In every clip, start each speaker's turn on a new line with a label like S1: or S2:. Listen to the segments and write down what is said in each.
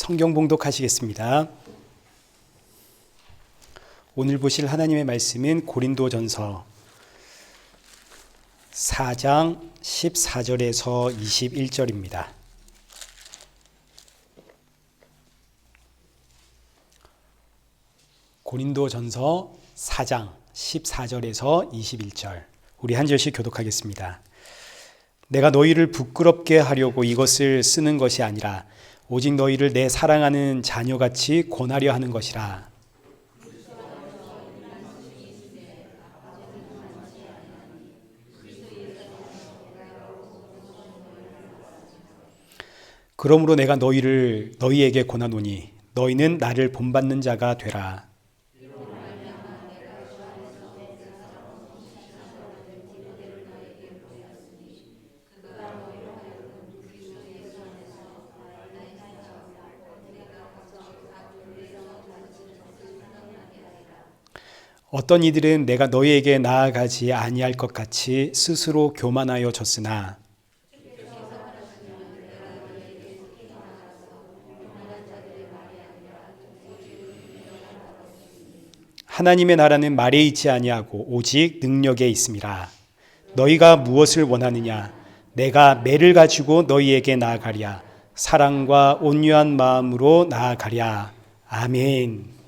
S1: 성경 봉독하시겠습니다. 오늘 보실 하나님의 말씀은 고린도전서 4장 14절에서 21절입니다. 고린도전서 4장 14절에서 21절, 우리 한 절씩 교독하겠습니다. 내가 너희를 부끄럽게 하려고 이것을 쓰는 것이 아니라 오직 너희를 내 사랑하는 자녀같이 권하려 하는 것이라. 그러므로 내가 너희에게 권하노니 너희는 나를 본받는 자가 되라. 어떤 이들은 내가 너희에게 나아가지 아니할 것 같이 스스로 교만하여 졌으나 하나님의 나라는 말에 있지 아니하고 오직 능력에 있음이라. 너희가 무엇을 원하느냐? 내가 매를 가지고 너희에게 나아가랴. 사랑과 온유한 마음으로 나아가랴. 아멘.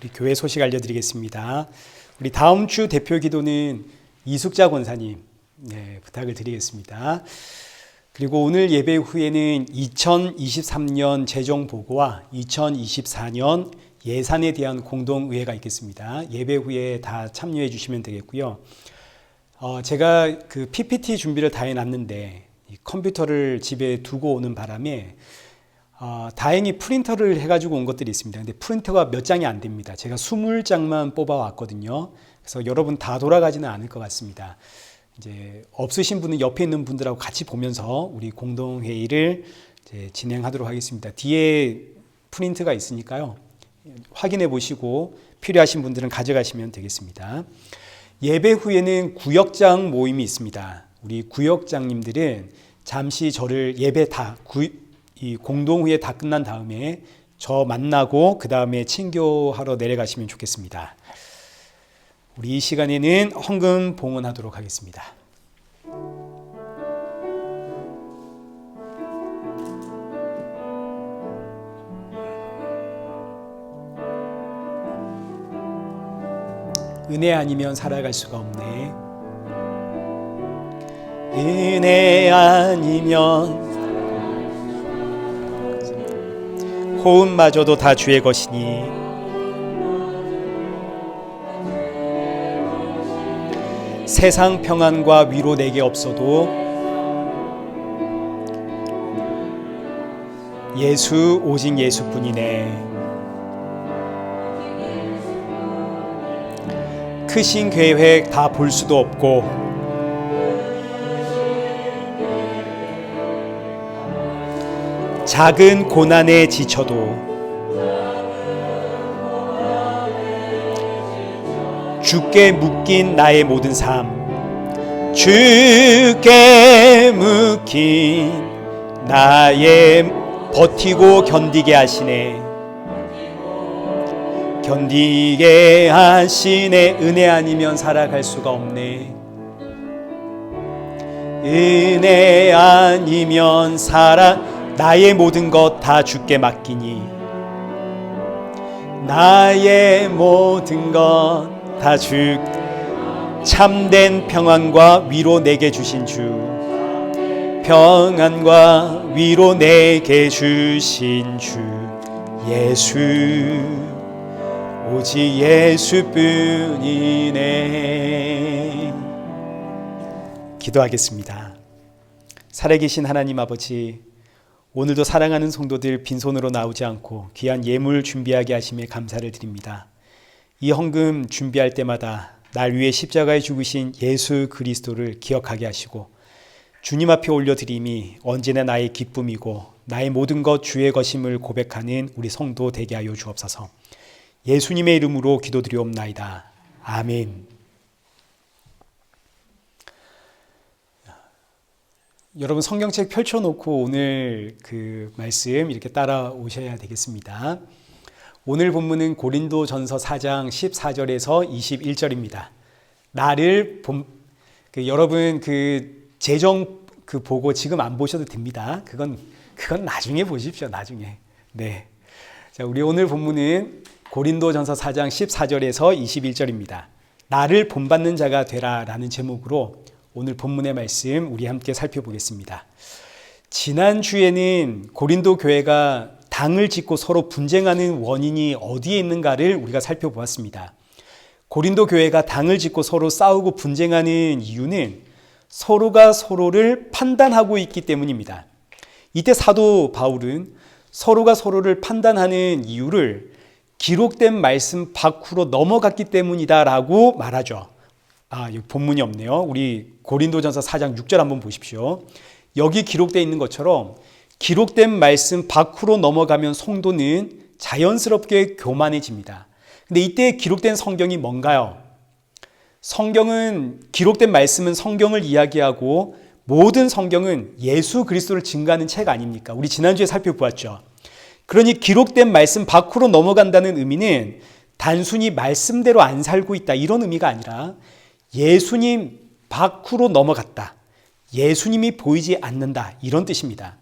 S1: 우리 교회 소식 알려드리겠습니다. 우리 다음 주 대표 기도는 이숙자 권사님 부탁을 드리겠습니다. 그리고 오늘 예배 후에는 2023년 재정 보고와 2024년 예산에 대한 공동의회가 있겠습니다. 예배 후에 다 참여해 주시면 되겠고요. 제가 그 PPT 준비를 다 해놨는데 컴퓨터를 집에 두고 오는 바람에 다행히 프린터를 해가지고 온 것들이 있습니다. 근데 프린터가 몇 장이 안 됩니다. 제가 20장만 뽑아왔거든요. 그래서 여러분 다 돌아가지는 않을 것 같습니다. 이제 없으신 분은 옆에 있는 분들하고 같이 보면서 우리 공동회의를 이제 진행하도록 하겠습니다. 뒤에 프린트가 있으니까요. 확인해 보시고 필요하신 분들은 가져가시면 되겠습니다. 예배 후에는 구역장 모임이 있습니다. 우리 구역장님들은 잠시 저를 예배 이 공동회의 다 끝난 다음에 저 만나고 그 다음에 친교하러 내려가시면 좋겠습니다. 우리 이 시간에는 헌금 봉헌하도록 하겠습니다. 은혜 아니면 살아갈 수가 없네. 은혜 아니면 호흡마저도 다 주의 것이니 세상 평안과 위로 내게 없어도 예수 오직 예수뿐이네. 크신 계획 다 볼 수도 없고 작은 고난에 지쳐도 주께 묶인 나의 모든 삶, 주께 묶인 나의 버티고 견디게 하시네. 견디게 하시네. 은혜 아니면 살아갈 수가 없네. 은혜 아니면 나의 모든 것 다 주께 맡기니 나의 모든 것 다 주 참된 평안과 위로 내게 주신 주 평안과 위로 내게 주신 주 예수 오직 예수뿐이네. 기도하겠습니다. 살아계신 하나님 아버지, 오늘도 사랑하는 성도들 빈손으로 나오지 않고 귀한 예물 준비하게 하심에 감사를 드립니다. 이 헌금 준비할 때마다 날 위해 십자가에 죽으신 예수 그리스도를 기억하게 하시고 주님 앞에 올려드림이 언제나 나의 기쁨이고 나의 모든 것 주의 것임을 고백하는 우리 성도 되게 하여 주옵소서. 예수님의 이름으로 기도드리옵나이다. 아멘. 여러분 성경책 펼쳐놓고 오늘 그 말씀 이렇게 따라오셔야 되겠습니다. 오늘 본문은 고린도전서 4장 14절에서 21절입니다. 여러분 그 재정 그 보고 지금 안 보셔도 됩니다. 그건 나중에 보십시오. 나중에. 네. 자, 우리 오늘 본문은 고린도전서 4장 14절에서 21절입니다. 나를 본받는 자가 되라라는 제목으로 오늘 본문의 말씀 우리 함께 살펴보겠습니다. 지난주에는 고린도 교회가 당을 짓고 서로 분쟁하는 원인이 어디에 있는가를 우리가 살펴보았습니다. 고린도 교회가 당을 짓고 서로 싸우고 분쟁하는 이유는 서로가 서로를 판단하고 있기 때문입니다. 이때 사도 바울은 서로가 서로를 판단하는 이유를 기록된 말씀 밖으로 넘어갔기 때문이다라고 말하죠. 여기 본문이 없네요. 우리 고린도전서 4장 6절 한번 보십시오. 여기 기록되어 있는 것처럼 기록된 말씀 밖으로 넘어가면 성도는 자연스럽게 교만해집니다. 근데 이때 기록된 성경이 뭔가요? 성경은 기록된 말씀은 성경을 이야기하고 모든 성경은 예수 그리스도를 증거하는 책 아닙니까? 우리 지난주에 살펴보았죠. 그러니 기록된 말씀 밖으로 넘어간다는 의미는 단순히 말씀대로 안 살고 있다 이런 의미가 아니라 예수님 밖으로 넘어갔다. 예수님이 보이지 않는다. 이런 뜻입니다.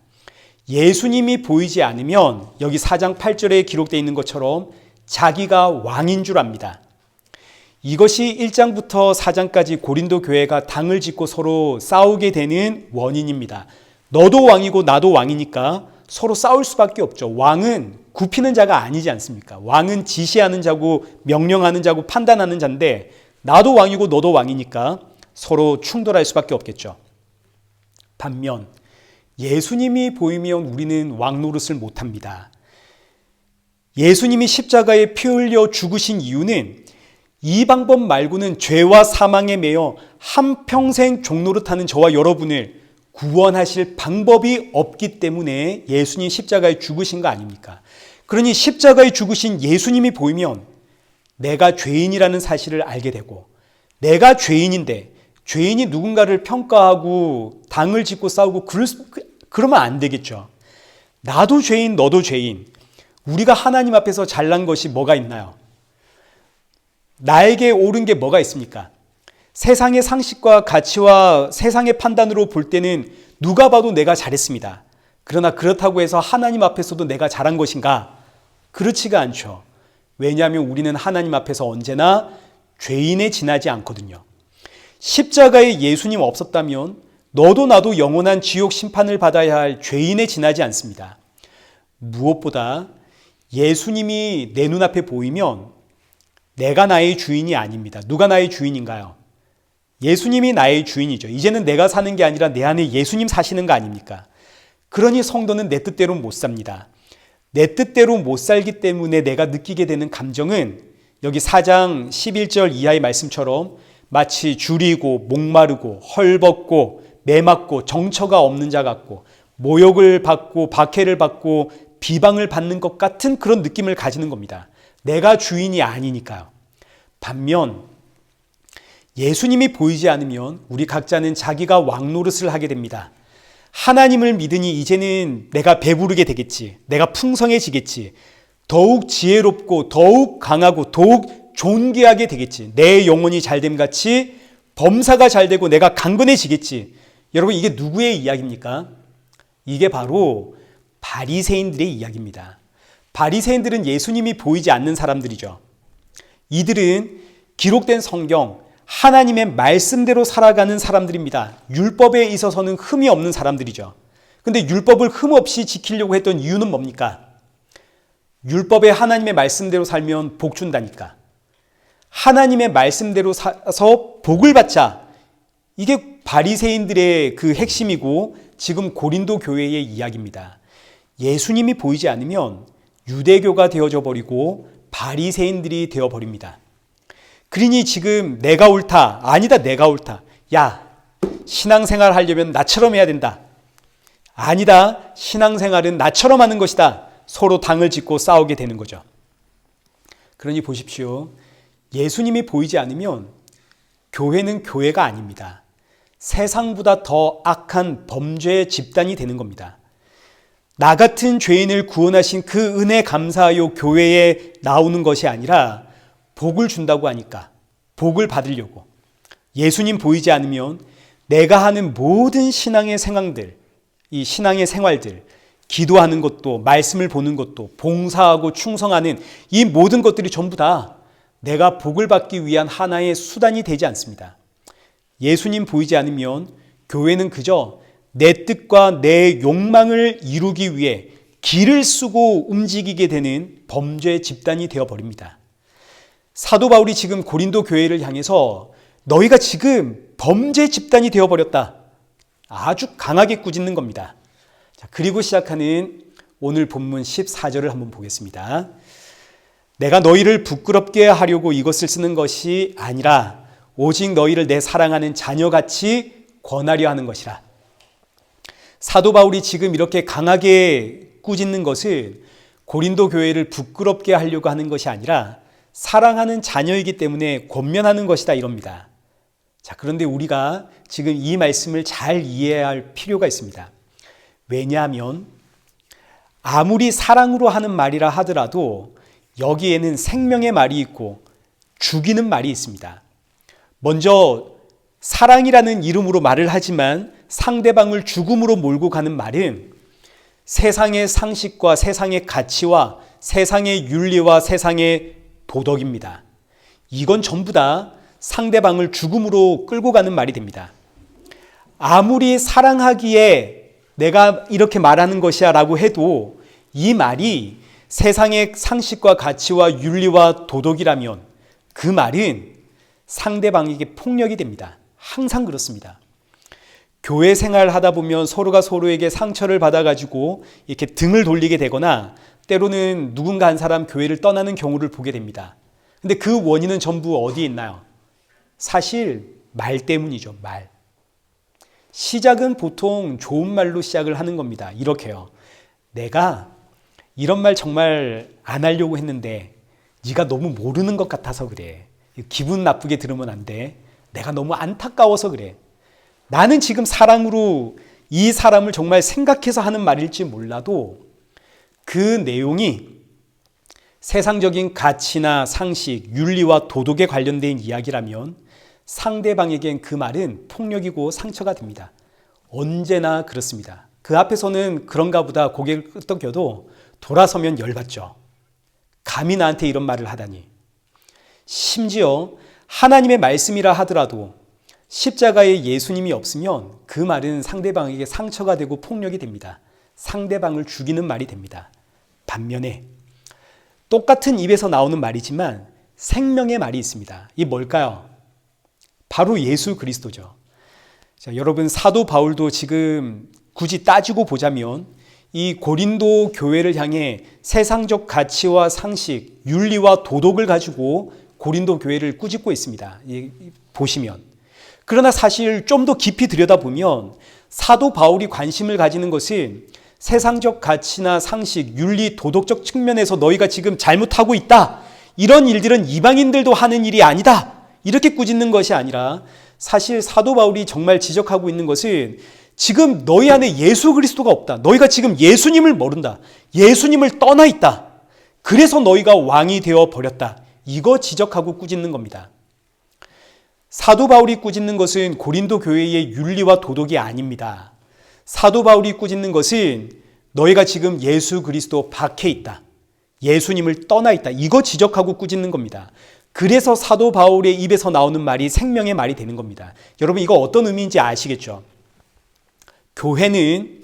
S1: 예수님이 보이지 않으면 여기 4장 8절에 기록되어 있는 것처럼 자기가 왕인 줄 압니다. 이것이 1장부터 4장까지 고린도 교회가 당을 짓고 서로 싸우게 되는 원인입니다. 너도 왕이고 나도 왕이니까 서로 싸울 수밖에 없죠. 왕은 굽히는 자가 아니지 않습니까? 왕은 지시하는 자고 명령하는 자고 판단하는 자인데 나도 왕이고 너도 왕이니까 서로 충돌할 수밖에 없겠죠. 반면 예수님이 보이면 우리는 왕 노릇을 못합니다. 예수님이 십자가에 피 흘려 죽으신 이유는 이 방법 말고는 죄와 사망에 매여 한평생 종노릇하는 저와 여러분을 구원하실 방법이 없기 때문에 예수님 십자가에 죽으신 거 아닙니까? 그러니 십자가에 죽으신 예수님이 보이면 내가 죄인이라는 사실을 알게 되고 내가 죄인인데 죄인이 누군가를 평가하고 당을 짓고 싸우고 그러면 안 되겠죠. 나도 죄인, 너도 죄인. 우리가 하나님 앞에서 잘난 것이 뭐가 있나요? 나에게 옳은 게 뭐가 있습니까? 세상의 상식과 가치와 세상의 판단으로 볼 때는 누가 봐도 내가 잘했습니다. 그러나 그렇다고 해서 하나님 앞에서도 내가 잘한 것인가? 그렇지가 않죠. 왜냐하면 우리는 하나님 앞에서 언제나 죄인에 지나지 않거든요. 십자가에 예수님 없었다면 너도 나도 영원한 지옥 심판을 받아야 할 죄인에 지나지 않습니다. 무엇보다 예수님이 내 눈앞에 보이면 내가 나의 주인이 아닙니다. 누가 나의 주인인가요? 예수님이 나의 주인이죠. 이제는 내가 사는 게 아니라 내 안에 예수님 사시는 거 아닙니까? 그러니 성도는 내 뜻대로 못 삽니다. 내 뜻대로 못 살기 때문에 내가 느끼게 되는 감정은 여기 4장 11절 이하의 말씀처럼 마치 줄이고 목마르고 헐벗고 매맞고 정처가 없는 자 같고 모욕을 받고 박해를 받고 비방을 받는 것 같은 그런 느낌을 가지는 겁니다. 내가 주인이 아니니까요. 반면 예수님이 보이지 않으면 우리 각자는 자기가 왕 노릇을 하게 됩니다. 하나님을 믿으니 이제는 내가 배부르게 되겠지. 내가 풍성해지겠지. 더욱 지혜롭고 더욱 강하고 더욱 존귀하게 되겠지. 내 영혼이 잘됨 같이 범사가 잘되고 내가 강건해지겠지. 여러분 이게 누구의 이야기입니까? 이게 바로 바리새인들의 이야기입니다. 바리새인들은 예수님이 보이지 않는 사람들이죠. 이들은 기록된 성경 하나님의 말씀대로 살아가는 사람들입니다. 율법에 있어서는 흠이 없는 사람들이죠. 근데 율법을 흠 없이 지키려고 했던 이유는 뭡니까? 율법에 하나님의 말씀대로 살면 복 준다니까. 하나님의 말씀대로 사서 복을 받자. 이게 바리새인들의 그 핵심이고 지금 고린도 교회의 이야기입니다. 예수님이 보이지 않으면 유대교가 되어져 버리고 바리새인들이 되어 버립니다. 그러니 지금 내가 옳다. 아니다, 내가 옳다. 야, 신앙생활 하려면 나처럼 해야 된다. 아니다, 신앙생활은 나처럼 하는 것이다. 서로 당을 짓고 싸우게 되는 거죠. 그러니 보십시오. 예수님이 보이지 않으면 교회는 교회가 아닙니다. 세상보다 더 악한 범죄 집단이 되는 겁니다. 나 같은 죄인을 구원하신 그 은혜 감사하여 교회에 나오는 것이 아니라 복을 준다고 하니까 복을 받으려고, 예수님 보이지 않으면 내가 하는 모든 신앙의 생활들, 이 신앙의 생활들, 기도하는 것도, 말씀을 보는 것도, 봉사하고 충성하는 이 모든 것들이 전부 다 내가 복을 받기 위한 하나의 수단이 되지 않습니다. 예수님 보이지 않으면 교회는 그저 내 뜻과 내 욕망을 이루기 위해 길을 쓰고 움직이게 되는 범죄 집단이 되어버립니다. 사도 바울이 지금 고린도 교회를 향해서 너희가 지금 범죄 집단이 되어버렸다, 아주 강하게 꾸짖는 겁니다. 자, 그리고 시작하는 오늘 본문 14절을 한번 보겠습니다. 내가 너희를 부끄럽게 하려고 이것을 쓰는 것이 아니라 오직 너희를 내 사랑하는 자녀같이 권하려 하는 것이라. 사도 바울이 지금 이렇게 강하게 꾸짖는 것은 고린도 교회를 부끄럽게 하려고 하는 것이 아니라 사랑하는 자녀이기 때문에 권면하는 것이다, 이럽니다. 자, 그런데 우리가 지금 이 말씀을 잘 이해해야 할 필요가 있습니다. 왜냐하면 아무리 사랑으로 하는 말이라 하더라도 여기에는 생명의 말이 있고 죽이는 말이 있습니다. 먼저 사랑이라는 이름으로 말을 하지만 상대방을 죽음으로 몰고 가는 말은 세상의 상식과 세상의 가치와 세상의 윤리와 세상의 도덕입니다. 이건 전부 다 상대방을 죽음으로 끌고 가는 말이 됩니다. 아무리 사랑하기에 내가 이렇게 말하는 것이야 라고 해도 이 말이 세상의 상식과 가치와 윤리와 도덕이라면 그 말은 상대방에게 폭력이 됩니다. 항상 그렇습니다. 교회 생활을 하다 보면 서로가 서로에게 상처를 받아가지고 이렇게 등을 돌리게 되거나 때로는 누군가 한 사람 교회를 떠나는 경우를 보게 됩니다. 근데 그 원인은 전부 어디에 있나요? 사실 말 때문이죠. 말. 시작은 보통 좋은 말로 시작을 하는 겁니다. 이렇게요. 내가 이런 말 정말 안 하려고 했는데 네가 너무 모르는 것 같아서 그래. 기분 나쁘게 들으면 안 돼. 내가 너무 안타까워서 그래. 나는 지금 사랑으로 이 사람을 정말 생각해서 하는 말일지 몰라도 그 내용이 세상적인 가치나 상식, 윤리와 도덕에 관련된 이야기라면 상대방에겐 그 말은 폭력이고 상처가 됩니다. 언제나 그렇습니다. 그 앞에서는 그런가 보다 고개를 끄덕여도 돌아서면 열받죠. 감히 나한테 이런 말을 하다니. 심지어 하나님의 말씀이라 하더라도 십자가에 예수님이 없으면 그 말은 상대방에게 상처가 되고 폭력이 됩니다. 상대방을 죽이는 말이 됩니다. 반면에 똑같은 입에서 나오는 말이지만 생명의 말이 있습니다. 이 뭘까요? 바로 예수 그리스도죠. 자, 여러분, 사도 바울도 지금 굳이 따지고 보자면 이 고린도 교회를 향해 세상적 가치와 상식, 윤리와 도덕을 가지고 고린도 교회를 꾸짖고 있습니다. 보시면. 그러나 사실 좀 더 깊이 들여다보면 사도 바울이 관심을 가지는 것은 세상적 가치나 상식, 윤리, 도덕적 측면에서 너희가 지금 잘못하고 있다, 이런 일들은 이방인들도 하는 일이 아니다, 이렇게 꾸짖는 것이 아니라 사실 사도 바울이 정말 지적하고 있는 것은 지금 너희 안에 예수 그리스도가 없다. 너희가 지금 예수님을 모른다. 예수님을 떠나 있다. 그래서 너희가 왕이 되어 버렸다. 이거 지적하고 꾸짖는 겁니다. 사도 바울이 꾸짖는 것은 고린도 교회의 윤리와 도덕이 아닙니다. 사도 바울이 꾸짖는 것은 너희가 지금 예수 그리스도 밖에 있다. 예수님을 떠나 있다. 이거 지적하고 꾸짖는 겁니다. 그래서 사도 바울의 입에서 나오는 말이 생명의 말이 되는 겁니다. 여러분, 이거 어떤 의미인지 아시겠죠? 교회는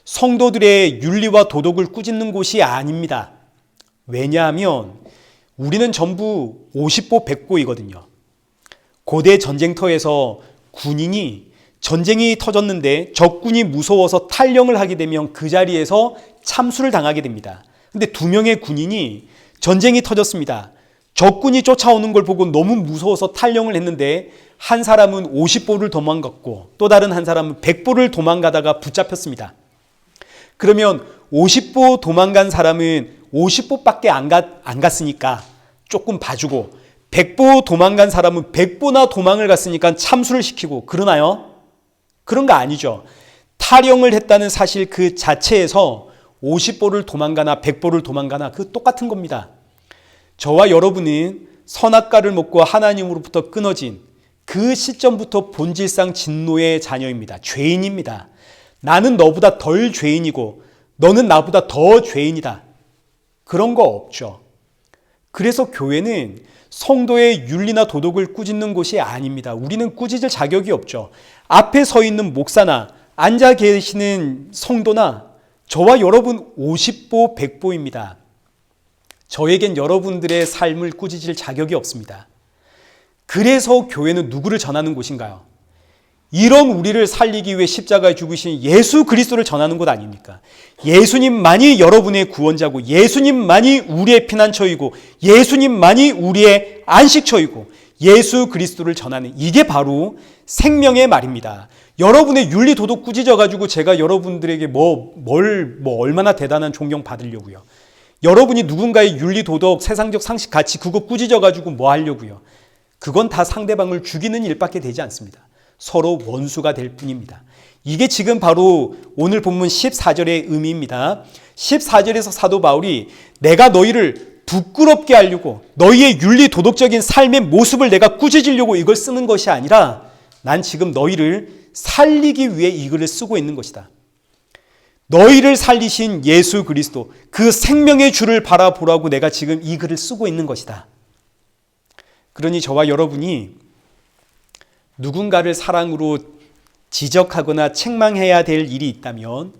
S1: 성도들의 윤리와 도덕을 꾸짖는 곳이 아닙니다. 왜냐하면 우리는 전부 50보 100보이거든요. 고대 전쟁터에서 군인이 전쟁이 터졌는데 적군이 무서워서 탈영을 하게 되면 그 자리에서 참수를 당하게 됩니다. 근데 2명의 군인이 전쟁이 터졌습니다. 적군이 쫓아오는 걸 보고 너무 무서워서 탈영을 했는데 한 사람은 50보를 도망갔고 또 다른 한 사람은 100보를 도망가다가 붙잡혔습니다. 그러면 50보 도망간 사람은 50보밖에 안 갔으니까 조금 봐주고 100보 도망간 사람은 100보나 도망을 갔으니까 참수를 시키고, 그러나요? 그런 거 아니죠. 탈영을 했다는 사실 그 자체에서 50보를 도망가나 100보를 도망가나 그 똑같은 겁니다. 저와 여러분은 선악과를 먹고 하나님으로부터 끊어진 그 시점부터 본질상 진노의 자녀입니다. 죄인입니다. 나는 너보다 덜 죄인이고 너는 나보다 더 죄인이다. 그런 거 없죠. 그래서 교회는 성도의 윤리나 도덕을 꾸짖는 곳이 아닙니다. 우리는 꾸짖을 자격이 없죠. 앞에 서 있는 목사나 앉아 계시는 성도나 저와 여러분 50보 100보입니다. 저에겐 여러분들의 삶을 꾸짖을 자격이 없습니다. 그래서 교회는 누구를 전하는 곳인가요? 이런 우리를 살리기 위해 십자가에 죽으신 예수 그리스도를 전하는 곳 아닙니까? 예수님만이 여러분의 구원자고 예수님만이 우리의 피난처이고 예수님만이 우리의 안식처이고 예수 그리스도를 전하는 이게 바로 생명의 말입니다. 여러분의 윤리 도덕 꾸짖어가지고 제가 여러분들에게 얼마나 대단한 존경 받으려고요. 여러분이 누군가의 윤리 도덕 세상적 상식 가치 그거 꾸짖어가지고 뭐 하려고요. 그건 다 상대방을 죽이는 일밖에 되지 않습니다. 서로 원수가 될 뿐입니다. 이게 지금 바로 오늘 본문 14절의 의미입니다. 14절에서 사도 바울이 내가 너희를 부끄럽게 하려고 너희의 윤리 도덕적인 삶의 모습을 내가 꾸짖으려고 이걸 쓰는 것이 아니라 난 지금 너희를 살리기 위해 이 글을 쓰고 있는 것이다. 너희를 살리신 예수 그리스도 그 생명의 주를 바라보라고 내가 지금 이 글을 쓰고 있는 것이다. 그러니 저와 여러분이 누군가를 사랑으로 지적하거나 책망해야 될 일이 있다면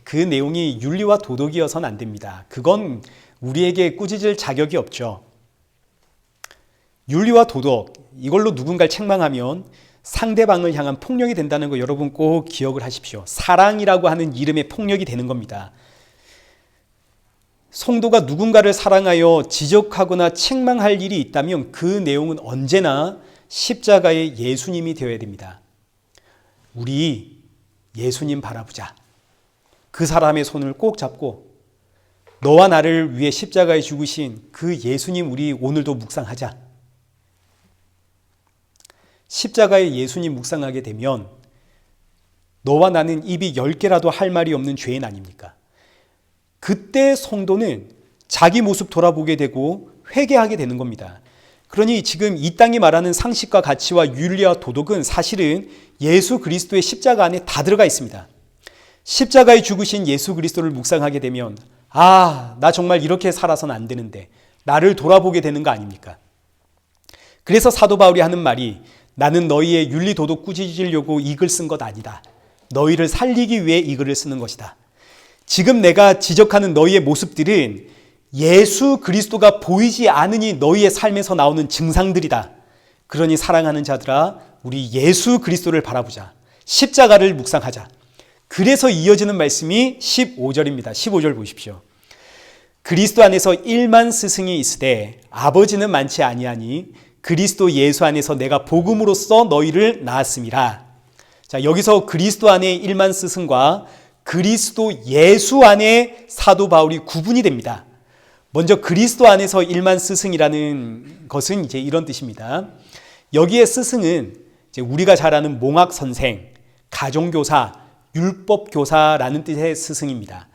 S1: 그 내용이 윤리와 도덕이어서는 안 됩니다. 그건 우리에게 꾸짖을 자격이 없죠. 윤리와 도덕 이걸로 누군가를 책망하면 상대방을 향한 폭력이 된다는 거 여러분 꼭 기억을 하십시오. 사랑이라고 하는 이름의 폭력이 되는 겁니다. 성도가 누군가를 사랑하여 지적하거나 책망할 일이 있다면 그 내용은 언제나 십자가의 예수님이 되어야 됩니다. 우리 예수님 바라보자. 그 사람의 손을 꼭 잡고 너와 나를 위해 십자가에 죽으신 그 예수님 우리 오늘도 묵상하자. 십자가의 예수님 묵상하게 되면 너와 나는 입이 10개라도 할 말이 없는 죄인 아닙니까? 그때 성도는 자기 모습 돌아보게 되고 회개하게 되는 겁니다. 그러니 지금 이 땅이 말하는 상식과 가치와 윤리와 도덕은 사실은 예수 그리스도의 십자가 안에 다 들어가 있습니다. 십자가에 죽으신 예수 그리스도를 묵상하게 되면 나 정말 이렇게 살아서는 안 되는데 나를 돌아보게 되는 거 아닙니까? 그래서 사도 바울이 하는 말이 나는 너희의 윤리 도덕 꾸짖으려고 이 글 쓴 것 아니다. 너희를 살리기 위해 이 글을 쓰는 것이다. 지금 내가 지적하는 너희의 모습들은 예수 그리스도가 보이지 않으니 너희의 삶에서 나오는 증상들이다. 그러니 사랑하는 자들아 우리 예수 그리스도를 바라보자. 십자가를 묵상하자. 그래서 이어지는 말씀이 15절입니다. 15절 보십시오. 그리스도 안에서 1만 스승이 있으되 아버지는 많지 아니하니 그리스도 예수 안에서 내가 복음으로써 너희를 낳았음이라. 자, 여기서 그리스도 안에 1만 스승과 그리스도 예수 안에 사도 바울이 구분이 됩니다. 먼저 그리스도 안에서 1만 스승이라는 것은 이제 이런 뜻입니다. 여기에 스승은 이제 우리가 잘 아는 몽학 선생, 가정교사, 율법교사라는 뜻의 스승입니다.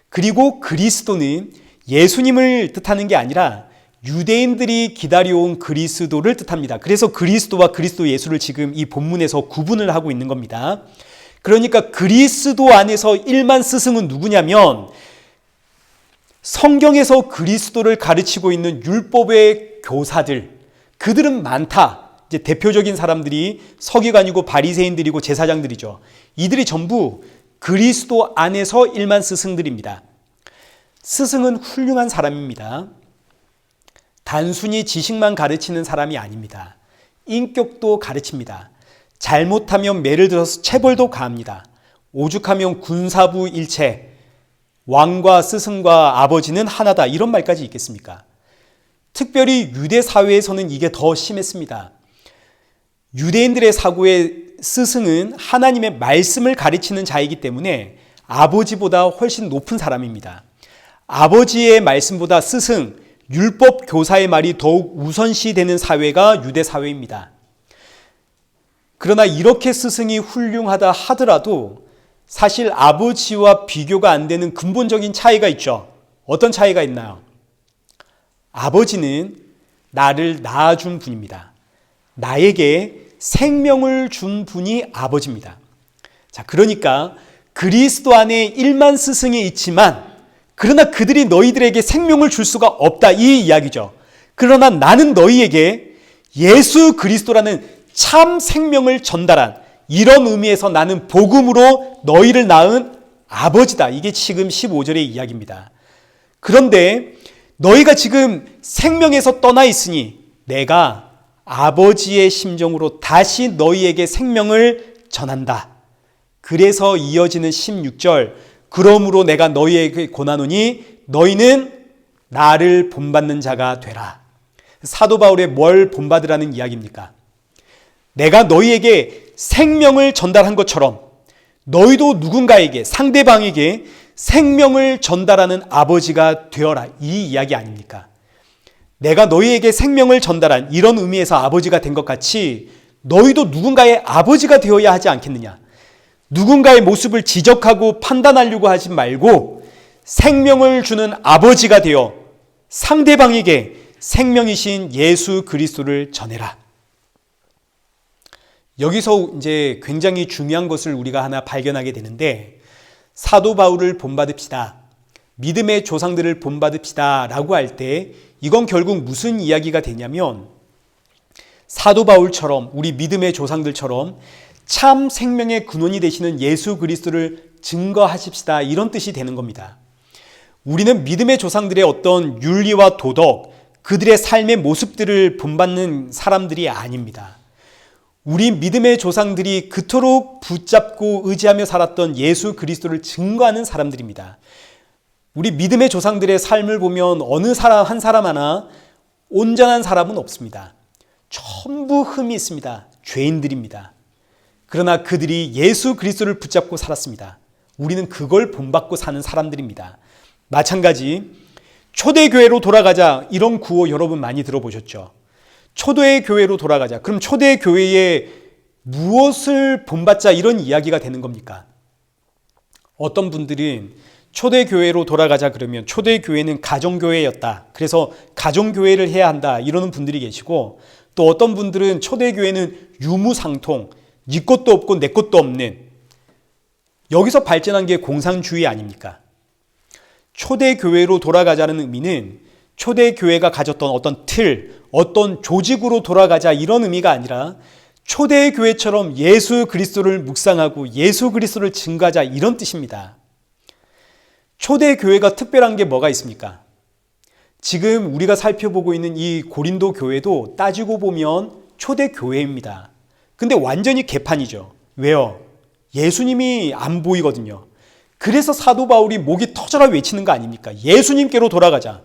S1: 그리고 그리스도는 예수님을 뜻하는 게 아니라 유대인들이 기다려온 그리스도를 뜻합니다. 그래서 그리스도와 그리스도 예수를 지금 이 본문에서 구분을 하고 있는 겁니다. 그러니까 그리스도 안에서 1만 스승은 누구냐면 성경에서 그리스도를 가르치고 있는 율법의 교사들, 그들은 많다. 이제 대표적인 사람들이 서기관이고 바리새인들이고 제사장들이죠. 이들이 전부 그리스도 안에서 1만 스승들입니다. 스승은 훌륭한 사람입니다. 단순히 지식만 가르치는 사람이 아닙니다. 인격도 가르칩니다. 잘못하면 매를 들어서 체벌도 가합니다. 오죽하면 군사부 일체, 왕과 스승과 아버지는 하나다 이런 말까지 있겠습니까? 특별히 유대 사회에서는 이게 더 심했습니다. 유대인들의 사고의 스승은 하나님의 말씀을 가르치는 자이기 때문에 아버지보다 훨씬 높은 사람입니다. 아버지의 말씀보다 스승, 율법 교사의 말이 더욱 우선시되는 사회가 유대 사회입니다. 그러나 이렇게 스승이 훌륭하다 하더라도 사실 아버지와 비교가 안 되는 근본적인 차이가 있죠. 어떤 차이가 있나요? 아버지는 나를 낳아준 분입니다. 나에게 생명을 준 분이 아버지입니다. 자, 그러니까 그리스도 안에 1만 스승이 있지만 그러나 그들이 너희들에게 생명을 줄 수가 없다, 이 이야기죠. 그러나 나는 너희에게 예수 그리스도라는 참 생명을 전달한, 이런 의미에서 나는 복음으로 너희를 낳은 아버지다. 이게 지금 15절의 이야기입니다. 그런데 너희가 지금 생명에서 떠나 있으니 내가 아버지의 심정으로 다시 너희에게 생명을 전한다. 그래서 이어지는 16절, 그러므로 내가 너희에게 권하노니 너희는 나를 본받는 자가 되라. 사도 바울의 뭘 본받으라는 이야기입니까? 내가 너희에게 생명을 전달한 것처럼 너희도 누군가에게, 상대방에게 생명을 전달하는 아버지가 되어라, 이 이야기 아닙니까? 내가 너희에게 생명을 전달한, 이런 의미에서 아버지가 된 것 같이 너희도 누군가의 아버지가 되어야 하지 않겠느냐? 누군가의 모습을 지적하고 판단하려고 하지 말고 생명을 주는 아버지가 되어 상대방에게 생명이신 예수 그리스도를 전해라. 여기서 이제 굉장히 중요한 것을 우리가 하나 발견하게 되는데, 사도 바울을 본받읍시다, 믿음의 조상들을 본받읍시다 라고 할 때 이건 결국 무슨 이야기가 되냐면, 사도 바울처럼, 우리 믿음의 조상들처럼 참 생명의 근원이 되시는 예수 그리스도를 증거하십시다, 이런 뜻이 되는 겁니다. 우리는 믿음의 조상들의 어떤 윤리와 도덕, 그들의 삶의 모습들을 본받는 사람들이 아닙니다. 우리 믿음의 조상들이 그토록 붙잡고 의지하며 살았던 예수 그리스도를 증거하는 사람들입니다. 우리 믿음의 조상들의 삶을 보면 어느 사람 한 사람 하나 온전한 사람은 없습니다. 전부 흠이 있습니다. 죄인들입니다. 그러나 그들이 예수 그리스도를 붙잡고 살았습니다. 우리는 그걸 본받고 사는 사람들입니다. 마찬가지 초대교회로 돌아가자, 이런 구호 여러분 많이 들어보셨죠? 초대교회로 돌아가자. 그럼 초대교회에 무엇을 본받자, 이런 이야기가 되는 겁니까? 어떤 분들은 초대교회로 돌아가자 그러면 초대교회는 가정교회였다, 그래서 가정교회를 해야 한다, 이러는 분들이 계시고, 또 어떤 분들은 초대교회는 유무상통, 네 것도 없고 내 것도 없는, 여기서 발전한 게 공산주의 아닙니까? 초대교회로 돌아가자는 의미는 초대교회가 가졌던 어떤 틀, 어떤 조직으로 돌아가자, 이런 의미가 아니라 초대교회처럼 예수 그리스도를 묵상하고 예수 그리스도를 증거하자, 이런 뜻입니다. 초대교회가 특별한 게 뭐가 있습니까? 지금 우리가 살펴보고 있는 이 고린도 교회도 따지고 보면 초대교회입니다. 근데 완전히 개판이죠. 왜요? 예수님이 안 보이거든요. 그래서 사도 바울이 목이 터져라 외치는 거 아닙니까? 예수님께로 돌아가자.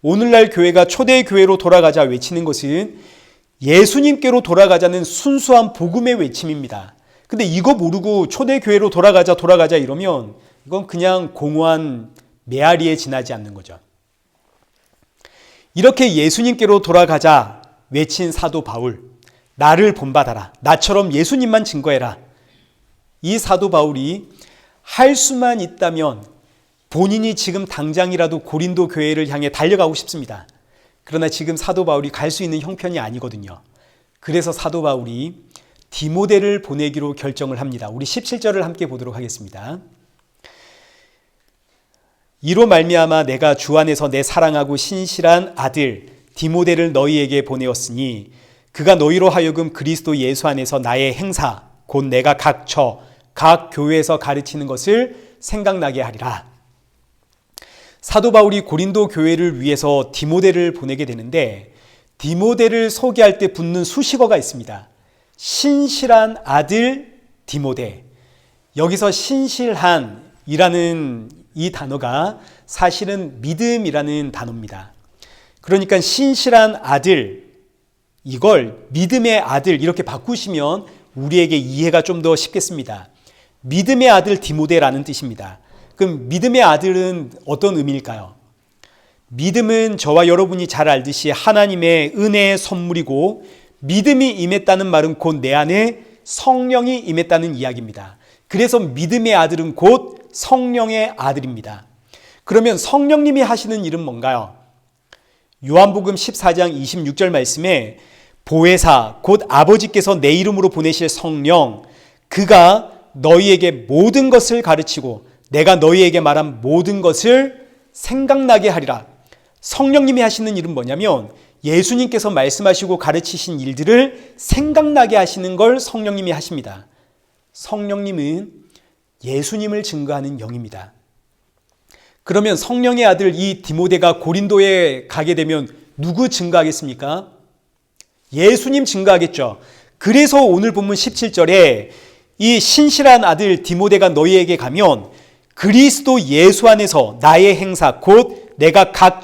S1: 오늘날 교회가 초대교회로 돌아가자 외치는 것은 예수님께로 돌아가자는 순수한 복음의 외침입니다. 근데 이거 모르고 초대교회로 돌아가자 이러면 이건 그냥 공허한 메아리에 지나지 않는 거죠. 이렇게 예수님께로 돌아가자 외친 사도 바울, 나를 본받아라, 나처럼 예수님만 증거해라. 이 사도 바울이 할 수만 있다면 본인이 지금 당장이라도 고린도 교회를 향해 달려가고 싶습니다. 그러나 지금 사도 바울이 갈 수 있는 형편이 아니거든요. 그래서 사도 바울이 디모데를 보내기로 결정을 합니다. 우리 17절을 함께 보도록 하겠습니다. 이로 말미암아 내가 주 안에서 내 사랑하고 신실한 아들 디모데를 너희에게 보내었으니 그가 너희로 하여금 그리스도 예수 안에서 나의 행사, 곧 내가 각 교회에서 가르치는 것을 생각나게 하리라. 사도 바울이 고린도 교회를 위해서 디모데를 보내게 되는데, 디모데를 소개할 때 붙는 수식어가 있습니다. 신실한 아들 디모데. 여기서 신실한이라는 이 단어가 사실은 믿음이라는 단어입니다. 그러니까 신실한 아들, 이걸 믿음의 아들 이렇게 바꾸시면 우리에게 이해가 좀 더 쉽겠습니다. 믿음의 아들 디모데라는 뜻입니다. 그럼 믿음의 아들은 어떤 의미일까요? 믿음은 저와 여러분이 잘 알듯이 하나님의 은혜의 선물이고 믿음이 임했다는 말은 곧 내 안에 성령이 임했다는 이야기입니다. 그래서 믿음의 아들은 곧 성령의 아들입니다. 그러면 성령님이 하시는 일은 뭔가요? 요한복음 14장 26절 말씀에 보혜사 곧 아버지께서 내 이름으로 보내실 성령, 그가 너희에게 모든 것을 가르치고 내가 너희에게 말한 모든 것을 생각나게 하리라. 성령님이 하시는 일은 뭐냐면 예수님께서 말씀하시고 가르치신 일들을 생각나게 하시는 걸 성령님이 하십니다. 성령님은 예수님을 증거하는 영입니다. 그러면 성령의 아들 이 디모데가 고린도에 가게 되면 누구 증거하겠습니까? 예수님 증거하겠죠. 그래서 오늘 본문 17절에 이 신실한 아들 디모데가 너희에게 가면 그리스도 예수 안에서 나의 행사 곧 내가 각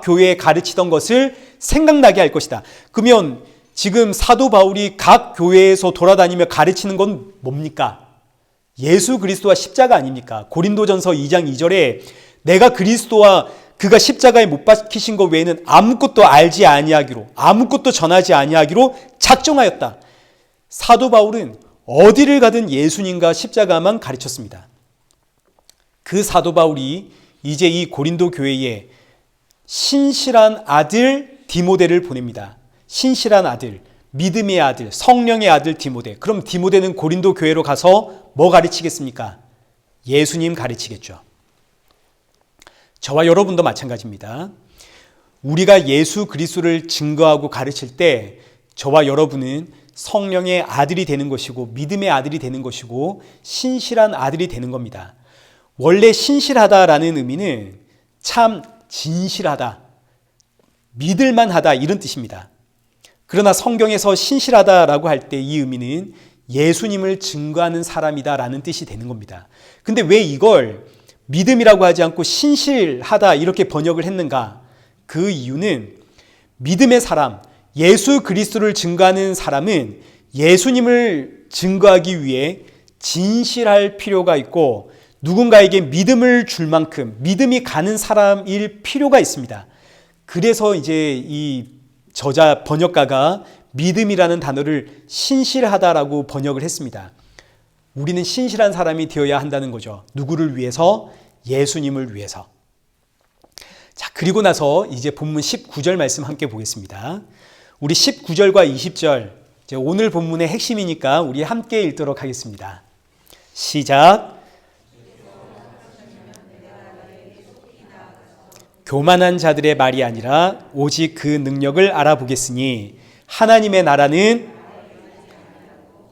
S1: 교회에 가르치던 것을 생각나게 할 것이다. 그러면 지금 사도 바울이 각 교회에서 돌아다니며 가르치는 건 뭡니까? 예수 그리스도와 십자가 아닙니까? 고린도전서 2장 2절에 내가 그리스도와 그가 십자가에 못 박히신 것 외에는 아무것도 알지 아니하기로 아무것도 전하지 아니하기로 작정하였다. 사도 바울은 어디를 가든 예수님과 십자가만 가르쳤습니다. 그 사도 바울이 이제 이 고린도 교회에 신실한 아들 디모데를 보냅니다. 신실한 아들, 믿음의 아들, 성령의 아들 디모데. 그럼 디모데는 고린도 교회로 가서 뭐 가르치겠습니까? 예수님 가르치겠죠. 저와 여러분도 마찬가지입니다. 우리가 예수 그리스도를 증거하고 가르칠 때 저와 여러분은 성령의 아들이 되는 것이고 믿음의 아들이 되는 것이고 신실한 아들이 되는 겁니다. 원래 신실하다라는 의미는 참 진실하다, 믿을만하다 이런 뜻입니다. 그러나 성경에서 신실하다라고 할 때 이 의미는 예수님을 증거하는 사람이다라는 뜻이 되는 겁니다. 근데 왜 이걸 믿음이라고 하지 않고 신실하다 이렇게 번역을 했는가? 그 이유는 믿음의 사람, 예수 그리스도를 증거하는 사람은 예수님을 증거하기 위해 진실할 필요가 있고 누군가에게 믿음을 줄 만큼 믿음이 가는 사람일 필요가 있습니다. 그래서 이제 이 저자 번역가가 믿음이라는 단어를 신실하다라고 번역을 했습니다. 우리는 신실한 사람이 되어야 한다는 거죠. 누구를 위해서? 예수님을 위해서. 자, 그리고 나서 이제 본문 19절 말씀 함께 보겠습니다. 우리 19절과 20절, 이제 오늘 본문의 핵심이니까 우리 함께 읽도록 하겠습니다. 시작. 교만한 자들의 말이 아니라 오직 그 능력을 알아보겠으니 하나님의 나라는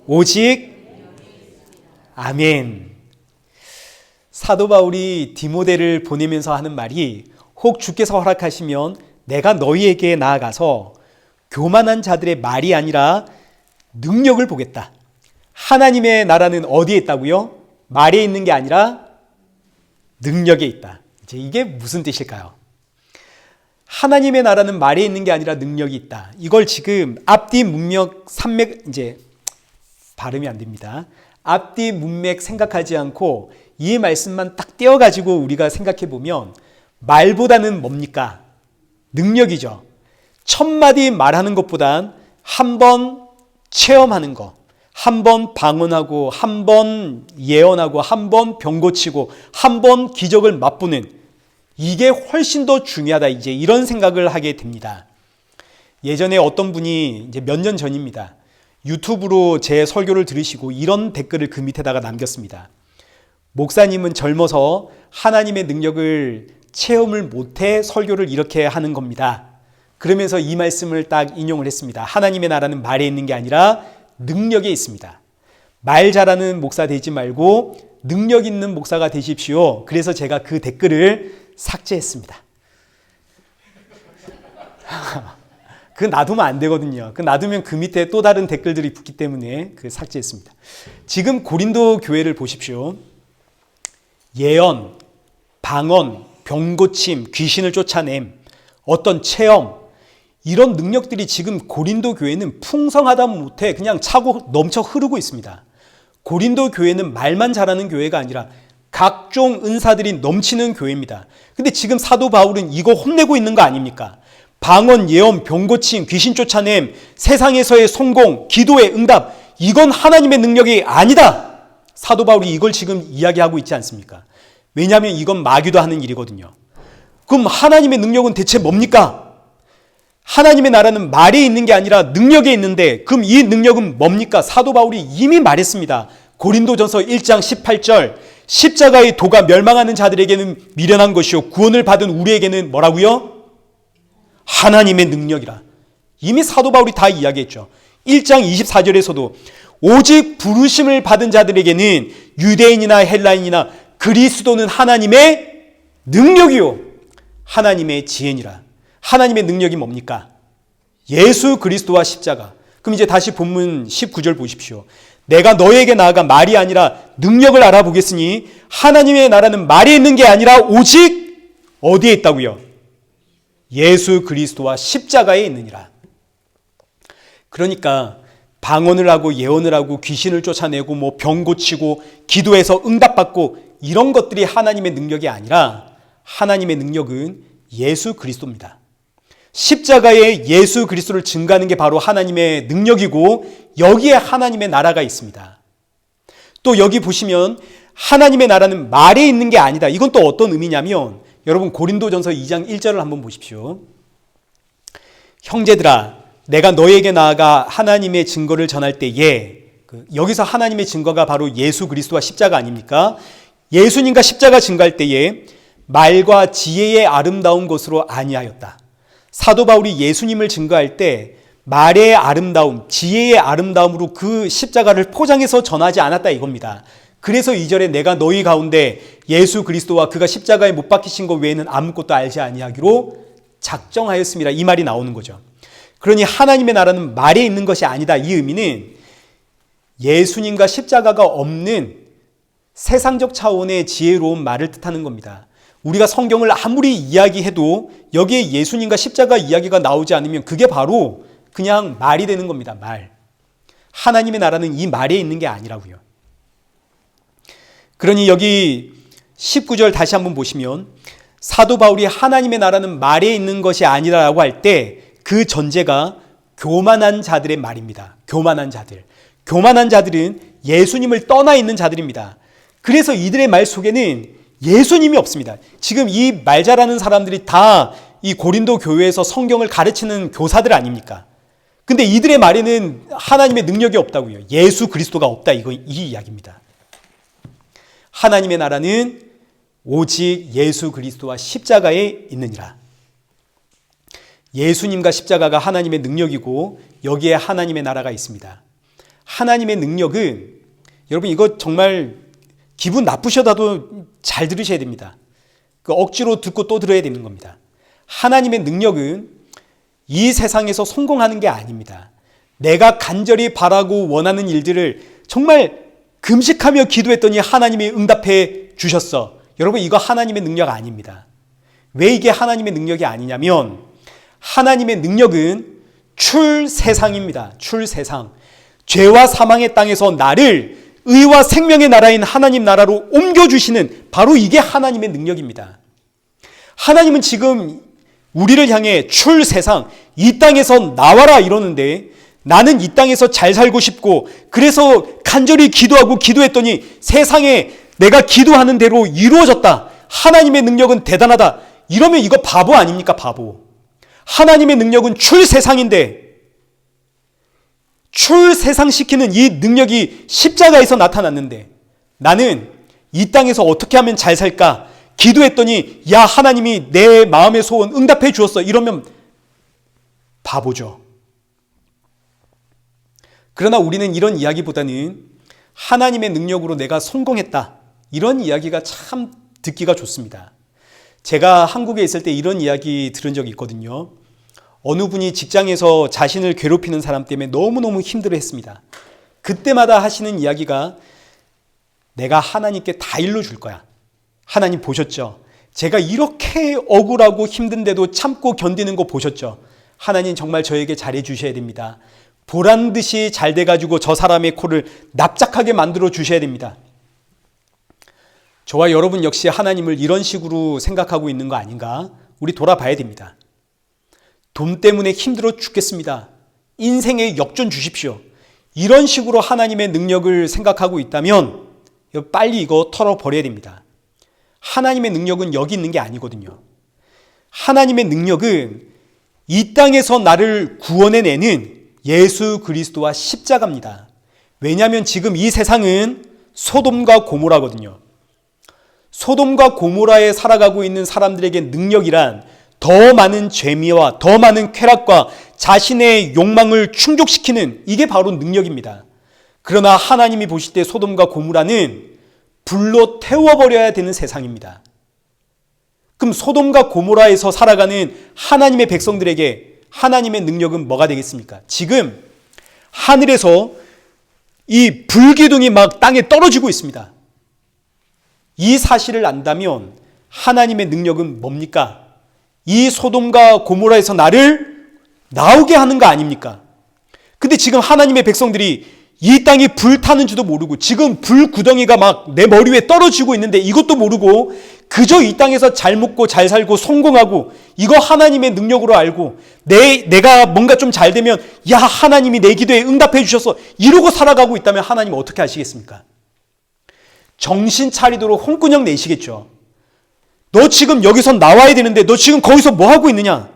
S1: 오직 아멘. 사도 바울이 디모데를 보내면서 하는 말이 혹 주께서 허락하시면 내가 너희에게 나아가서 교만한 자들의 말이 아니라 능력을 보겠다. 하나님의 나라는 어디에 있다고요? 말에 있는 게 아니라 능력에 있다. 이제 이게 무슨 뜻일까요? 하나님의 나라는 말에 있는 게 아니라 능력이 있다. 이걸 지금 앞뒤 문맥 산맥 이제 발음이 안 됩니다. 앞뒤 문맥 생각하지 않고 이 말씀만 딱 떼어가지고 우리가 생각해 보면 말보다는 뭡니까? 능력이죠. 천마디 말하는 것보단 한 번 체험하는 거, 한 번 방언하고, 한 번 예언하고, 한 번 병 고치고, 한 번 기적을 맛보는 이게 훨씬 더 중요하다. 이제 이런 생각을 하게 됩니다. 예전에 어떤 분이 이제 몇 년 전입니다. 유튜브로 제 설교를 들으시고 이런 댓글을 그 밑에다가 남겼습니다. 목사님은 젊어서 하나님의 능력을 체험을 못해 설교를 이렇게 하는 겁니다. 그러면서 이 말씀을 딱 인용을 했습니다. 하나님의 나라는 말에 있는 게 아니라 능력에 있습니다. 말 잘하는 목사 되지 말고 능력 있는 목사가 되십시오. 그래서 제가 그 댓글을 삭제했습니다. 그 놔두면 안 되거든요. 그 놔두면 그 밑에 또 다른 댓글들이 붙기 때문에 그 삭제했습니다. 지금 고린도 교회를 보십시오. 예언, 방언, 병고침, 귀신을 쫓아냄, 어떤 체험, 이런 능력들이 지금 고린도 교회는 풍성하다 못해 그냥 차고 넘쳐 흐르고 있습니다. 고린도 교회는 말만 잘하는 교회가 아니라 각종 은사들이 넘치는 교회입니다. 근데 지금 사도 바울은 이거 혼내고 있는 거 아닙니까? 방언, 예언, 병고침, 귀신 쫓아냄, 세상에서의 성공, 기도의 응답, 이건 하나님의 능력이 아니다. 사도 바울이 이걸 지금 이야기하고 있지 않습니까? 왜냐하면 이건 마귀도 하는 일이거든요. 그럼 하나님의 능력은 대체 뭡니까? 하나님의 나라는 말에 있는 게 아니라 능력에 있는데, 그럼 이 능력은 뭡니까? 사도 바울이 이미 말했습니다. 고린도전서 1장 18절, 십자가의 도가 멸망하는 자들에게는 미련한 것이요 구원을 받은 우리에게는 뭐라고요? 하나님의 능력이라. 이미 사도 바울이 다 이야기했죠. 1장 24절에서도 오직 부르심을 받은 자들에게는 유대인이나 헬라인이나 그리스도는 하나님의 능력이요 하나님의 지혜니라. 하나님의 능력이 뭡니까? 예수 그리스도와 십자가. 그럼 이제 다시 본문 19절 보십시오. 내가 너에게 나아가 말이 아니라 능력을 알아보겠으니 하나님의 나라는 말에 있는 게 아니라 오직 어디에 있다고요? 예수 그리스도와 십자가에 있느니라. 그러니까 방언을 하고 예언을 하고 귀신을 쫓아내고 뭐 병 고치고 기도해서 응답받고 이런 것들이 하나님의 능력이 아니라 하나님의 능력은 예수 그리스도입니다. 십자가에 예수 그리스도를 증거하는 게 바로 하나님의 능력이고 여기에 하나님의 나라가 있습니다. 또 여기 보시면 하나님의 나라는 말에 있는 게 아니다. 이건 또 어떤 의미냐면 여러분 고린도전서 2장 1절을 한번 보십시오. 형제들아 내가 너에게 나아가 하나님의 증거를 전할 때에 여기서 하나님의 증거가 바로 예수 그리스도와 십자가 아닙니까? 예수님과 십자가 증거할 때에 말과 지혜의 아름다운 것으로 아니하였다. 사도 바울이 예수님을 증거할 때 말의 아름다움, 지혜의 아름다움으로 그 십자가를 포장해서 전하지 않았다 이겁니다. 그래서 2절에 내가 너희 가운데 예수 그리스도와 그가 십자가에 못 박히신 것 외에는 아무것도 알지 아니하기로 작정하였습니다. 이 말이 나오는 거죠. 그러니 하나님의 나라는 말에 있는 것이 아니다. 이 의미는 예수님과 십자가가 없는 세상적 차원의 지혜로운 말을 뜻하는 겁니다. 우리가 성경을 아무리 이야기해도 여기에 예수님과 십자가 이야기가 나오지 않으면 그게 바로 그냥 말이 되는 겁니다. 말. 하나님의 나라는 이 말에 있는 게 아니라고요. 그러니 여기 19절 다시 한번 보시면 사도 바울이 하나님의 나라는 말에 있는 것이 아니라고 할 때 그 전제가 교만한 자들의 말입니다. 교만한 자들. 교만한 자들은 예수님을 떠나 있는 자들입니다. 그래서 이들의 말 속에는 예수님이 없습니다. 지금 이 말 잘하는 사람들이 다 이 고린도 교회에서 성경을 가르치는 교사들 아닙니까? 근데 이들의 말에는 하나님의 능력이 없다고요. 예수 그리스도가 없다. 이 이야기입니다. 하나님의 나라는 오직 예수 그리스도와 십자가에 있느니라. 예수님과 십자가가 하나님의 능력이고 여기에 하나님의 나라가 있습니다. 하나님의 능력은 여러분 이거 정말 기분 나쁘셔도 잘 들으셔야 됩니다. 억지로 듣고 또 들어야 되는 겁니다. 하나님의 능력은 이 세상에서 성공하는 게 아닙니다. 내가 간절히 바라고 원하는 일들을 정말 금식하며 기도했더니 하나님이 응답해 주셨어. 여러분 이거 하나님의 능력 아닙니다. 왜 이게 하나님의 능력이 아니냐면 하나님의 능력은 출세상입니다. 출세상. 죄와 사망의 땅에서 나를 의와 생명의 나라인 하나님 나라로 옮겨주시는 바로 이게 하나님의 능력입니다. 하나님은 지금 우리를 향해 출세상, 이 땅에서 나와라 이러는데 나는 이 땅에서 잘 살고 싶고 그래서 간절히 기도하고 기도했더니 세상에 내가 기도하는 대로 이루어졌다. 하나님의 능력은 대단하다. 이러면 이거 바보 아닙니까? 바보. 하나님의 능력은 출세상인데 출세상시키는 이 능력이 십자가에서 나타났는데 나는 이 땅에서 어떻게 하면 잘 살까? 기도했더니 야 하나님이 내 마음의 소원 응답해 주었어. 이러면 바보죠. 그러나 우리는 이런 이야기보다는 하나님의 능력으로 내가 성공했다. 이런 이야기가 참 듣기가 좋습니다. 제가 한국에 있을 때 이런 이야기 들은 적이 있거든요. 어느 분이 직장에서 자신을 괴롭히는 사람 때문에 너무너무 힘들어했습니다. 그때마다 하시는 이야기가 내가 하나님께 다 일러줄 거야. 하나님 보셨죠? 제가 이렇게 억울하고 힘든데도 참고 견디는 거 보셨죠? 하나님 정말 저에게 잘해 주셔야 됩니다. 보란 듯이 잘 돼가지고 저 사람의 코를 납작하게 만들어 주셔야 됩니다. 저와 여러분 역시 하나님을 이런 식으로 생각하고 있는 거 아닌가? 우리 돌아봐야 됩니다. 돈 때문에 힘들어 죽겠습니다. 인생에 역전 주십시오. 이런 식으로 하나님의 능력을 생각하고 있다면 빨리 이거 털어버려야 됩니다. 하나님의 능력은 여기 있는 게 아니거든요. 하나님의 능력은 이 땅에서 나를 구원해내는 예수 그리스도와 십자가입니다. 왜냐하면 지금 이 세상은 소돔과 고모라거든요. 소돔과 고모라에 살아가고 있는 사람들에게 능력이란 더 많은 죄미와 더 많은 쾌락과 자신의 욕망을 충족시키는 이게 바로 능력입니다. 그러나 하나님이 보실 때 소돔과 고모라는 불로 태워버려야 되는 세상입니다. 그럼 소돔과 고모라에서 살아가는 하나님의 백성들에게 하나님의 능력은 뭐가 되겠습니까? 지금 하늘에서 이 불기둥이 막 땅에 떨어지고 있습니다. 이 사실을 안다면 하나님의 능력은 뭡니까? 이 소돔과 고모라에서 나를 나오게 하는 거 아닙니까? 근데 지금 하나님의 백성들이 이 땅이 불타는 줄도 모르고 지금 불구덩이가 막 내 머리 위에 떨어지고 있는데 이것도 모르고 그저 이 땅에서 잘 먹고 잘 살고 성공하고 이거 하나님의 능력으로 알고 내가 뭔가 좀 잘 되면 야 하나님이 내 기도에 응답해 주셔서 이러고 살아가고 있다면 하나님 어떻게 하시겠습니까? 정신 차리도록 홍군형 내시겠죠. 너 지금 여기서 나와야 되는데 너 지금 거기서 뭐 하고 있느냐?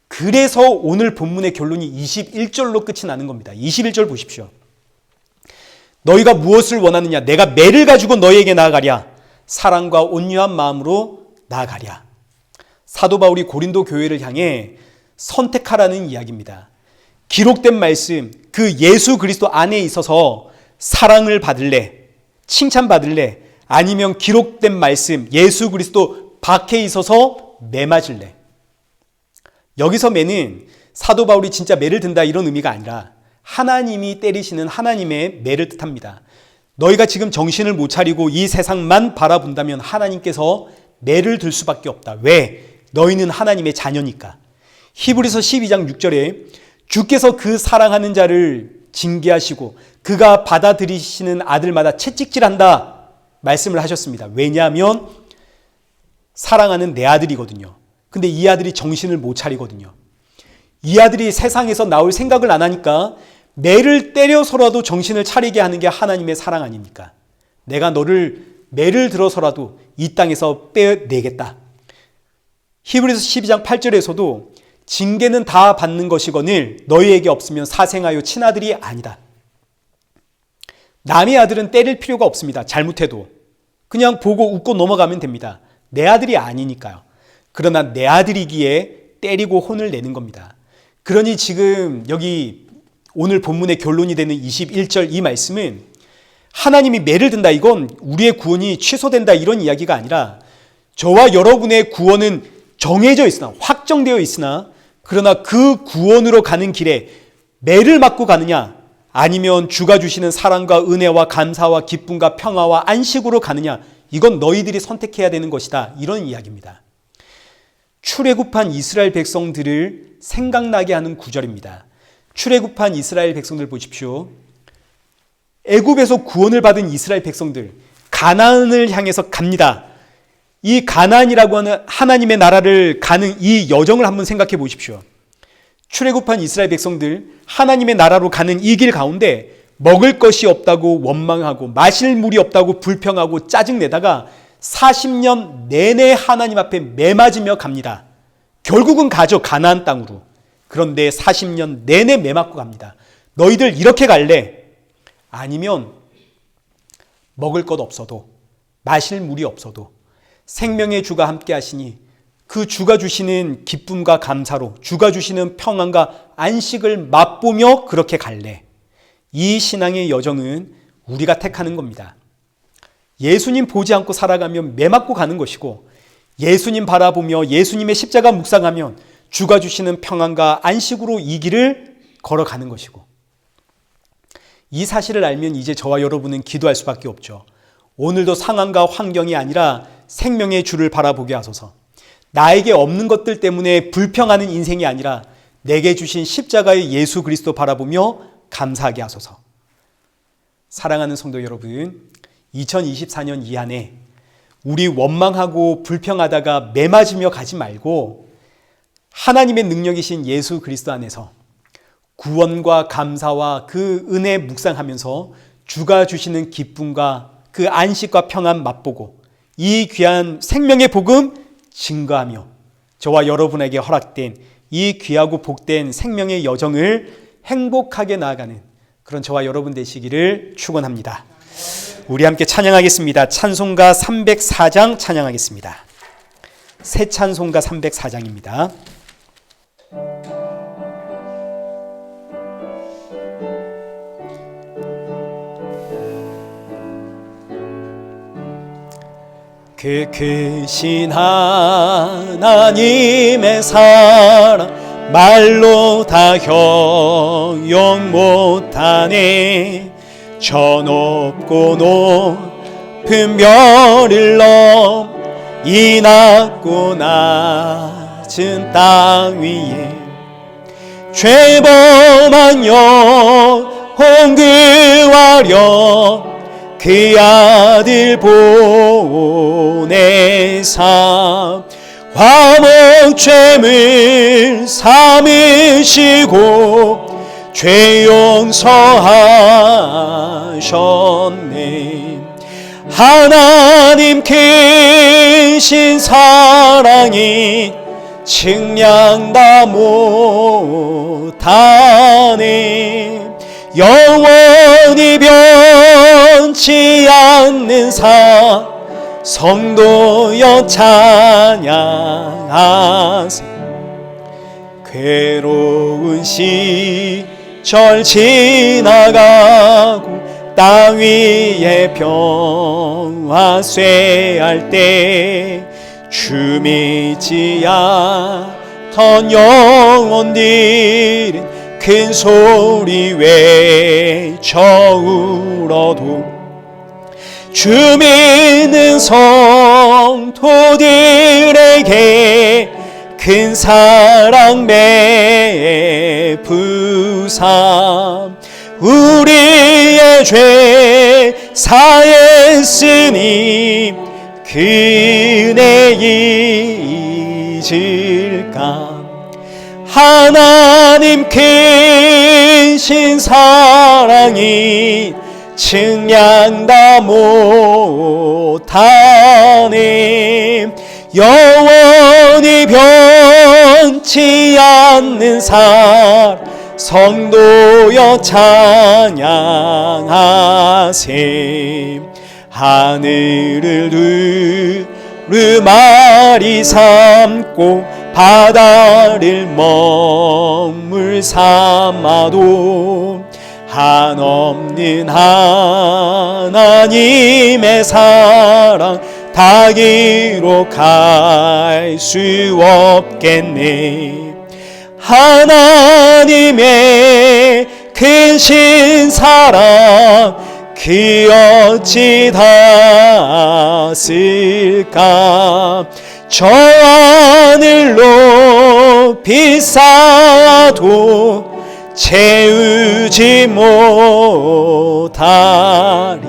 S1: 그래서 오늘 본문의 결론이 21절로 끝이 나는 겁니다. 21절 보십시오. 너희가 무엇을 원하느냐? 내가 매를 가지고 너희에게 나아가랴. 사랑과 온유한 마음으로 나아가랴. 사도 바울이 고린도 교회를 향해 선택하라는 이야기입니다. 기록된 말씀, 그 예수 그리스도 안에 있어서 사랑을 받을래? 칭찬받을래? 아니면 기록된 말씀, 예수 그리스도 밖에 있어서 매 맞을래? 여기서 매는 사도 바울이 진짜 매를 든다 이런 의미가 아니라 하나님이 때리시는 하나님의 매를 뜻합니다. 너희가 지금 정신을 못 차리고 이 세상만 바라본다면 하나님께서 매를 들 수밖에 없다. 왜? 너희는 하나님의 자녀니까. 히브리서 12장 6절에 주께서 그 사랑하는 자를 징계하시고 그가 받아들이시는 아들마다 채찍질한다 말씀을 하셨습니다. 왜냐하면 사랑하는 내 아들이거든요. 근데 이 아들이 정신을 못 차리거든요. 이 아들이 세상에서 나올 생각을 안 하니까 매를 때려서라도 정신을 차리게 하는 게 하나님의 사랑 아닙니까? 내가 너를 매를 들어서라도 이 땅에서 빼내겠다. 히브리서 12장 8절에서도 징계는 다 받는 것이거늘 너희에게 없으면 사생하여 친아들이 아니다. 남의 아들은 때릴 필요가 없습니다. 잘못해도. 그냥 보고 웃고 넘어가면 됩니다. 내 아들이 아니니까요. 그러나 내 아들이기에 때리고 혼을 내는 겁니다. 그러니 지금 여기 오늘 본문의 결론이 되는 21절 이 말씀은 하나님이 매를 든다 이건 우리의 구원이 취소된다 이런 이야기가 아니라 저와 여러분의 구원은 정해져 있으나 확정되어 있으나 그러나 그 구원으로 가는 길에 매를 맞고 가느냐 아니면 주가 주시는 사랑과 은혜와 감사와 기쁨과 평화와 안식으로 가느냐 이건 너희들이 선택해야 되는 것이다 이런 이야기입니다. 출애굽한 이스라엘 백성들을 생각나게 하는 구절입니다. 출애굽한 이스라엘 백성들 보십시오. 애굽에서 구원을 받은 이스라엘 백성들 가나안을 향해서 갑니다. 이 가나안이라고 하는 하나님의 나라를 가는 이 여정을 한번 생각해 보십시오. 출애굽한 이스라엘 백성들 하나님의 나라로 가는 이 길 가운데 먹을 것이 없다고 원망하고 마실 물이 없다고 불평하고 짜증내다가 40년 내내 하나님 앞에 매맞으며 갑니다. 결국은 가죠. 가나안 땅으로. 그런데 40년 내내 매맞고 갑니다. 너희들 이렇게 갈래? 아니면 먹을 것 없어도 마실 물이 없어도 생명의 주가 함께 하시니 그 주가 주시는 기쁨과 감사로 주가 주시는 평안과 안식을 맛보며 그렇게 갈래? 이 신앙의 여정은 우리가 택하는 겁니다. 예수님 보지 않고 살아가면 매맞고 가는 것이고 예수님 바라보며 예수님의 십자가 묵상하면 주가 주시는 평안과 안식으로 이 길을 걸어가는 것이고 이 사실을 알면 이제 저와 여러분은 기도할 수밖에 없죠. 오늘도 상황과 환경이 아니라 생명의 주를 바라보게 하소서. 나에게 없는 것들 때문에 불평하는 인생이 아니라 내게 주신 십자가의 예수 그리스도 바라보며 감사하게 하소서. 사랑하는 성도 여러분, 2024년 이 한해 우리 원망하고 불평하다가 매맞으며 가지 말고 하나님의 능력이신 예수 그리스도 안에서 구원과 감사와 그 은혜 묵상하면서 주가 주시는 기쁨과 그 안식과 평안 맛보고 이 귀한 생명의 복음 증거하며 저와 여러분에게 허락된 이 귀하고 복된 생명의 여정을 행복하게 나아가는 그런 저와 여러분 되시기를 축원합니다. 우리 함께 찬양하겠습니다. 찬송가 304장 찬양하겠습니다. 새 찬송가 304장입니다. 그 크신 하나님의 사랑 말로 다 형용 못하네. 저 높고 높은 별을 넘 이 낮고 낮은 땅 위에 죄범한 영혼 구하려 그 아들 보내사 화목 죄물 삼으시고 죄 용서하셨네. 하나님 크신 사랑이 측량 다 못하네. 영원히 변치 않는 성도여 찬양하세. 괴로운 시절 지나가고 땅 위에 평화 쇠할 때 주 믿지 않던 영혼들은 큰 소리 외쳐 울어도 주 믿는 성도들에게 큰 사랑 베푸사 우리의 죄 사했으니 그 은혜 잊을까. 하나님 크신 사랑이 측량 다 못하네. 영원히 변치 않는 성도여 찬양하세. 하늘을 두루마리 삼고 바다를 먹물 삼아도 한없는 하나님의 사랑 다 기록할 수 없겠네. 하나님의 크신 사랑 그 어찌 닿았을까. 저 하늘로 비싸도 채우지 못하리.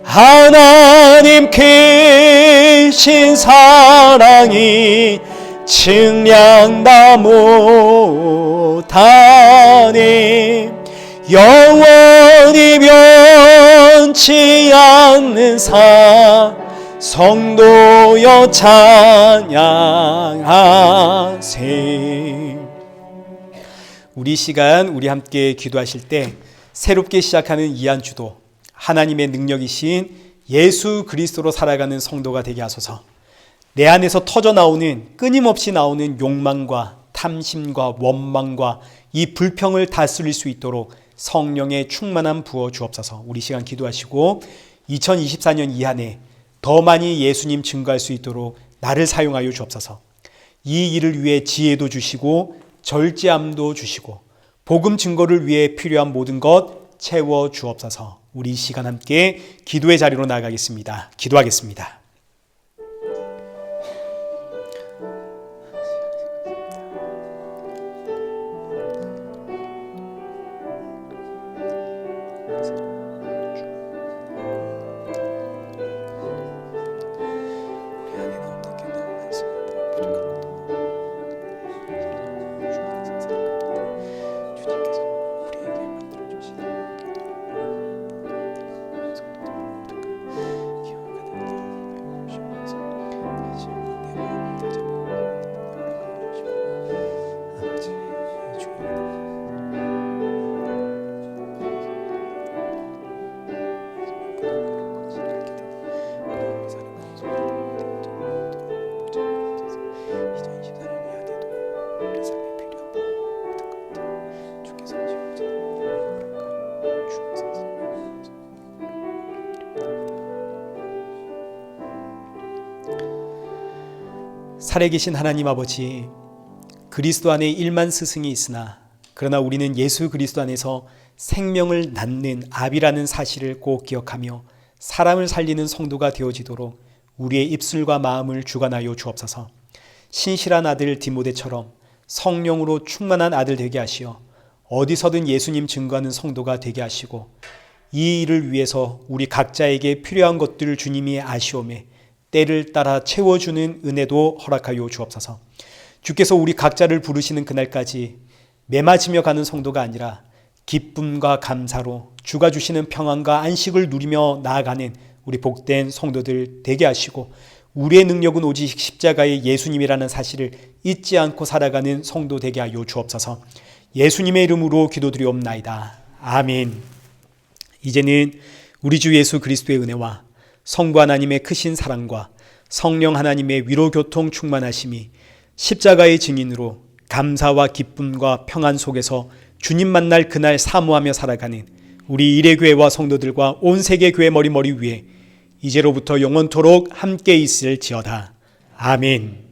S1: 하나님 크신 사랑이 측량 다 못하네. 영원히 변치 않는 성도여 찬양하세. 우리 시간 우리 함께 기도하실 때 새롭게 시작하는 이 한 주도 하나님의 능력이신 예수 그리스도로 살아가는 성도가 되게 하소서. 내 안에서 터져 나오는 끊임없이 나오는 욕망과 탐심과 원망과 이 불평을 다스릴 수 있도록 성령의 충만함 부어 주옵소서. 우리 시간 기도하시고 2024년 이 한 해 더 많이 예수님 증거할 수 있도록 나를 사용하여 주옵소서. 이 일을 위해 지혜도 주시고 절제함도 주시고 복음 증거를 위해 필요한 모든 것 채워 주옵소서. 우리 시간 함께 기도의 자리로 나아가겠습니다. 기도하겠습니다. 살아계신 하나님 아버지, 그리스도 안에 1만 스승이 있으나 그러나 우리는 예수 그리스도 안에서 생명을 낳는 아비라는 사실을 꼭 기억하며 사람을 살리는 성도가 되어지도록 우리의 입술과 마음을 주관하여 주옵소서. 신실한 아들 디모데처럼 성령으로 충만한 아들 되게 하시어 어디서든 예수님 증거하는 성도가 되게 하시고, 이 일을 위해서 우리 각자에게 필요한 것들을 주님이 아시오매 때를 따라 채워주는 은혜도 허락하여 주옵소서. 주께서 우리 각자를 부르시는 그날까지 매맞으며 가는 성도가 아니라 기쁨과 감사로 주가 주시는 평안과 안식을 누리며 나아가는 우리 복된 성도들 되게 하시고, 우리의 능력은 오직 십자가의 예수님이라는 사실을 잊지 않고 살아가는 성도 되게 하여 주옵소서. 예수님의 이름으로 기도드리옵나이다. 아멘. 이제는 우리 주 예수 그리스도의 은혜와 성부 하나님의 크신 사랑과 성령 하나님의 위로교통 충만하심이 십자가의 증인으로 감사와 기쁨과 평안 속에서 주님 만날 그날 사모하며 살아가는 우리 일회교회와 성도들과 온 세계교회 머리 위에 이제로부터 영원토록 함께 있을지어다. 아멘.